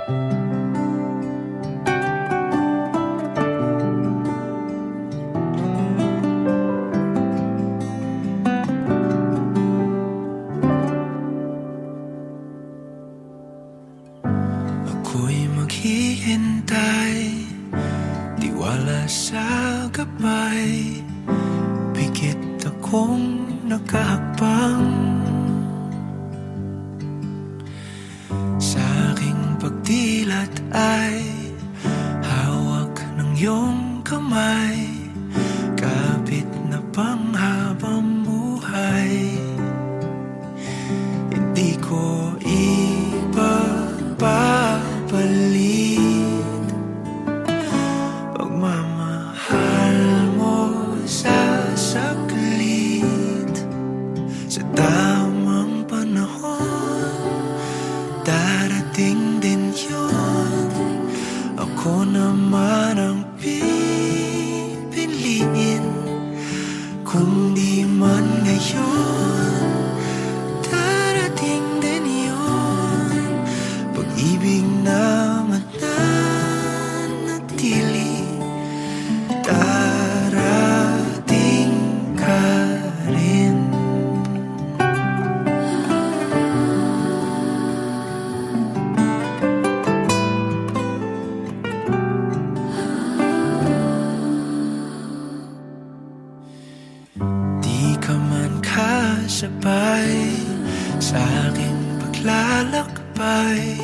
Ako'y maghihintay, tiwala sa gabay, pikit akong nakahakbang. Sa aking pagdilat ay hawak ng iyong kamay, kapit na panghabang buhay. Hindi ko ipapalit pagmamahal mo sa saglit. Sa tamang panahon, darating din yun. Ako naman ang pipiliin, kung di man ngayon, darating din yun. Pag-ibig na mananatili, darating ka rin. Di ka man kasabay sa aking paglalakbay,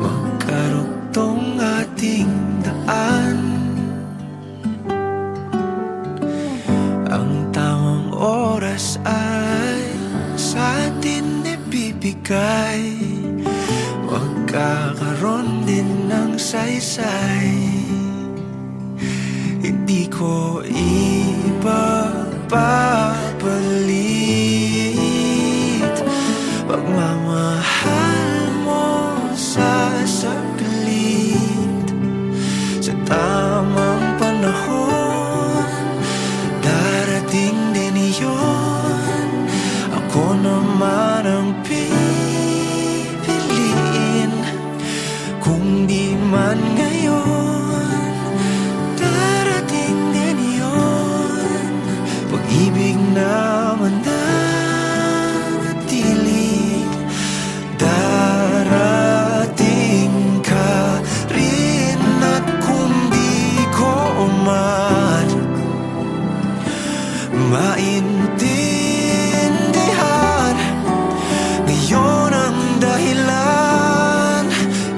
magkarugtong ating daan. Ang tamang oras ay sa atin ibibigay, magkakaroon din ng saysay. Hindi ko ipapalit pagmamahal mo sa saglit. Sa tamang panahon, darating din yun. Ako naman ang pipiliin, kung di man ngayon, darating din yun. Pag-ibig na mananatili, darating ka rin. At kung di ko man maintindihan ngayon ang dahilan,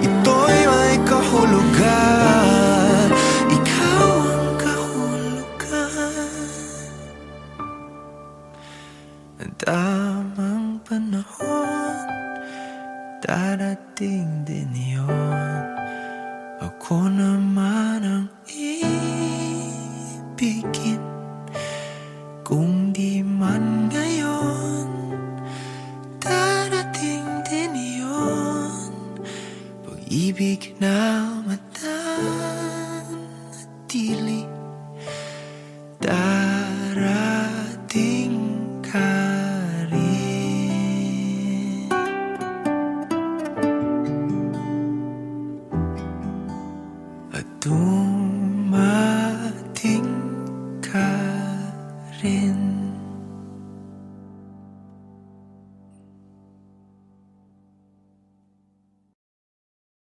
ito'y may kahulugan. Ikaw ang kahulugan. Ang tamang panahon, darating din yun. Ako naman ang ibigin, kung di man ngayon, darating din yun. Pag-ibig na mananatili, darating ka rin. At